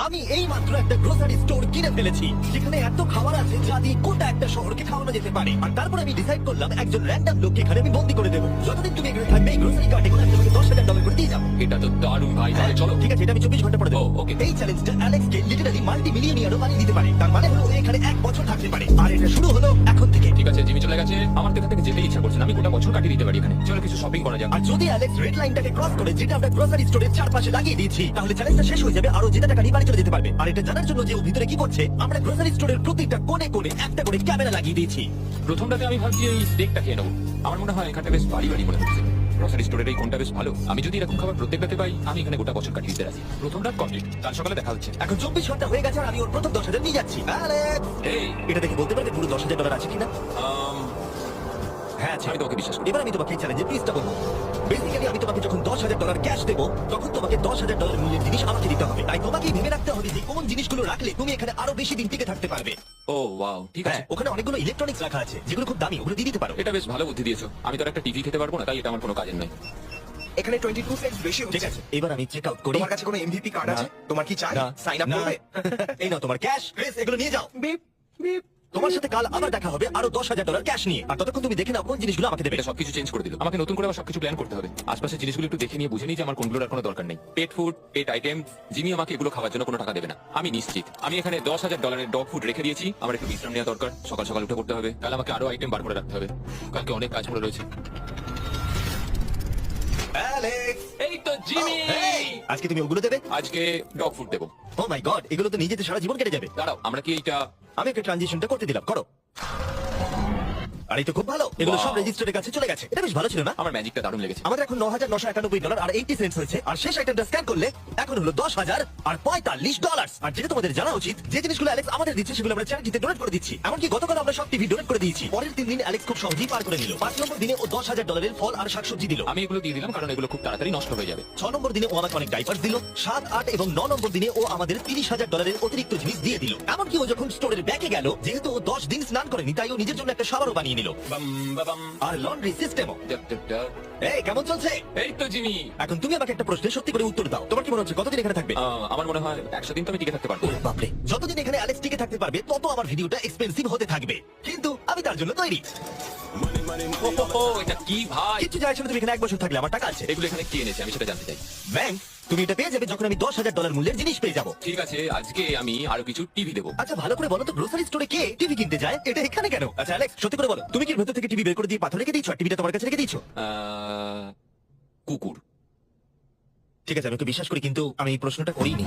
আমি এই মাত্র একটা গ্রোসারি স্টোর কিনে ফেলেছি যেখানে এত খাবার আছে যা দিয়ে গোটা একটা শহরকে খাওয়ানো যেতে পারে। আর তারপর আমি ডিসাইড করলাম একজন র্যান্ডম লোককে এখানে আমি বন্দি করে দেবো। যতদিন তুমি এখানে থাকবে এই গ্রোসারি কার্ডে করে আমি তোমাকে $10,000 করে দিয়ে যাবো। এটা তো দারুণ ভাই, তাহলে চলো। ঠিক আছে, এটা আমি 24 ঘন্টা পরে দেবো। ও, okay. এই চ্যালেঞ্জটা অ্যালেক্সকে লিটারালি মাল্টি মিলিয়নিয়ারও বানিয়ে দিতে পারে। তার মানে হলো ও এখানে 1 বছর থাকতে পারে। আর এটা শুরু হলো এখন থেকে। ঠিক আছে, জিমি চলে গেছে, আমার তো এখান থেকে যেতে ইচ্ছা করছে না। আমি গোটা বছর কাটিয়ে দিতে পারি এখানে। চলো কিছু শপিং করা যাক। আর যদি অ্যালেক্স রেড লাইনটাকে ক্রস করে, যেটা আমরা গ্রোসারি স্টোরের চারপাশে লাগিয়ে দিয়েছি, তাহলে চ্যালেঞ্জটা শেষ হয়ে যাবে আর ও জেতা টাকা নিয়ে বাড়ি চলে যেতে পারবে। আর এটা জানার জন্য যে ও ভিতরে কি করছে, আমরা গ্রোসারি স্টোরের প্রতিটা কোণে কোণে একটা করে ক্যামেরা লাগিয়ে দিয়েছি। প্রথমটাতে আমি ভাবছি এই স্টেকটা খেয়ে নেবো। আমার মনে হয় এখানটা বেশ বাড়ি বাড়ি মনে হচ্ছে। গ্রসারি স্টোরের এই কোনটা বেশ ভালো। আমি যদি এরকম খাবার প্রত্যেকটাতে পাই, আমি এখানে গোটা বছর কাটিয়ে দিতে রাজি। প্রথমটা কমপ্লিট, কাল সকালে দেখা হচ্ছে। এখন 24 ঘন্টা হয়ে গেছে আর আমি ওর প্রথম 10,000 নিয়ে যাচ্ছি। অ্যালেক্স, এই এটা দেখে বলতে পারবে পুরো $10,000 আছে কিনা? হ্যাঁ আছে। আমি তোমাকে বিশ্বাস করি। এবার আমি তোমাকে এই চ্যালেঞ্জের প্লিজটা বলবো। বেসিক্যালি আমি তোমাকে যখন $10,000 ক্যাশ দেবো, তখন তোমাকে $10,000 মূল্যের জিনিস আমাকে দিতে হবে। তাই তোমাকেই ভেবে রাখতে হবে যে কোন জিনিসগুলো রাখলে তুমি এখানে আরো বেশি দিন টিকে থাকতে পারবে। ও ওয়াও, ঠিক আছে। হ্যাঁ, ওখানে অনেকগুলো ইলেকট্রনিক্স রাখা আছে যেগুলো খুব দামি, ওগুলো দিয়ে দিতে পারো। এটা বেশ ভালো বুদ্ধি দিয়েছো। আমি তো আর একটা টিভি খেতে পারবো না, তাই এটা আমার কোনো কাজের নয়। এখানে 22 সেন্টস বেশি ঠিক হচ্ছে। আছে, এবার আমি চেক আউট করি। তোমার কাছে কোনো এমভিপি কার্ড না। আছে? তোমার কি চাই? না। সাইন আপ না। করবে? এই নাও তোমার ক্যাশ। ক্রিস, এগুলো নিয়ে যাও। Beep beep. তোমার সাথে কাল আবার দেখা হবে আরো $10,000 ক্যাশ নিয়ে। আর ততক্ষণ তুমি দেখে নাও কোন জিনিসগুলো আমাকে দেবে। এটা সবকিছু চেঞ্জ করে দিল। আমাকে নতুন করে আবার সবকিছু প্ল্যান করতে হবে। আশপাশের জিনিসগুলো একটু দেখে নিয়ে বুঝে নিই যে আমার কোনগুলোর আর কোনো দরকার নেই। পেট ফুড, পেট আইটেম, জিমি আমাকে এগুলো খাওয়ার জন্য কোনো টাকা দেবে না। আমি নিশ্চিত। আমি এখানে $10,000 ডগ ফুড রেখে দিয়েছি। আমার একটু বিশ্রাম নেওয়া দরকার। সকাল সকাল উঠে পড়তে হবে। কাল আমাকে আরো আইটেম বার করে রাখতে হবে। কালকে অনেক কাজ পড়ে রয়েছে। অ্যালেক্স, এই তো জিমি। এই, আজকে তুমি ওগুলো দেবে? আজকে ডগ ফুড দেবো। ও মাই গড, এগুলো তো নিয়ে যেতে সারা জীবন কেটে যাবে। দাঁড়াও, আমরা কি এইটা আমি একটা ট্রানজিশনটা করতে দিলাম, করো। আর এই তো খুব ভালো, এগুলো সব Wow. রেজিস্টারের কাছে চলে গেছে। এটা বেশ ভালো ছিল না? আমার ম্যাজিকটা দারুণ লেগেছে। আমাদের এখন $9,991 আর 80 সেন্টস হয়েছে। আর শেষ আইটেমটা স্ক্যান করলে এখন হলো $10,045। আর যেটা তোমাদের জানা উচিত, যে জিনিসগুলো অ্যালেক্স আমাদের দিচ্ছে সেগুলো আমরা চ্যারিটিতে ডোনেট করে দিচ্ছি। এমনকি গতকাল আমরা সব টিভি ডোনেট করে দিয়েছি। পরের 3 দিন অ্যালেক্স খুব সহজেই পার করে নিল। 5 নম্বর দিনে ও $10,000 ফল আর শাকসবজি দিল। আমি এগুলো দিয়ে দিলাম কারণ এগুলো খুব তাড়াতাড়ি নষ্ট হয়ে যাবে। 6 নম্বর দিনে ও আমাকে অনেক ডাইপার্স দিল। 7, 8 এবং 9 নম্বর দিনে ও আমাদের $30,000 অতিরিক্ত জিনিস দিয়ে দিল। এমনকি ও যখন স্টোরের ব্যাকে গেল, যেহেতু ও 10 দিন স্নান করেনি, তাই ও নিজের জন্য একটা শাওয়ারও বানিয়ে নিল। বাম বাবাম। আর লন্ড্রি সিস্টেমও। ডাক, ডাক, ডাক। এই কেমন চলছে? এই তো জিমি। এখন তুমি আমাকে একটা প্রশ্নের সত্যি করে উত্তর দাও। তোমার কি মনে হচ্ছে কতদিন এখানে থাকবে? আমার মনে হয় 100 দিন তো আমি টিকে থাকতে পারবো। ওরে বাপরে, যতদিন এখানে অ্যালেক্স টিকে থাকতে পারবে তত আমার ভিডিওটা এক্সপেন্সিভ হতে থাকবে। কিন্তু আমি তার জন্য তৈরি। ও, এটা কি ভাই? কিছু যায় আসলে তুমি এখানে 1 বছর থাকলে আমার টাকা আছে। এগুলো এখানে কে এনেছে আমি সেটা জানতে চাই। ব্যাংক, তুমি এটা পেয়ে যাবে যখন আমি $10,000 মূল্যের জিনিস পেয়ে যাবো। ঠিক আছে, আজকে আমি আরো কিছু টিভি দেবো। আচ্ছা ভালো করে বলো তো, গ্রোসারি স্টোরে কে টিভি কিনতে যায়? এটা এখানে কেন? আচ্ছা অ্যালেক্স, সত্যি করে বলো, তুমি কি ভেতর থেকে টিভি বের করে দিয়ে পাথর রেখে দিয়েছো আর টিভিটা তোমার কাছে রেখে দিয়েছো? কুকুর। ঠিক আছে, আমি ওকে বিশ্বাস করি, কিন্তু আমি এই প্রশ্নটা করিনি।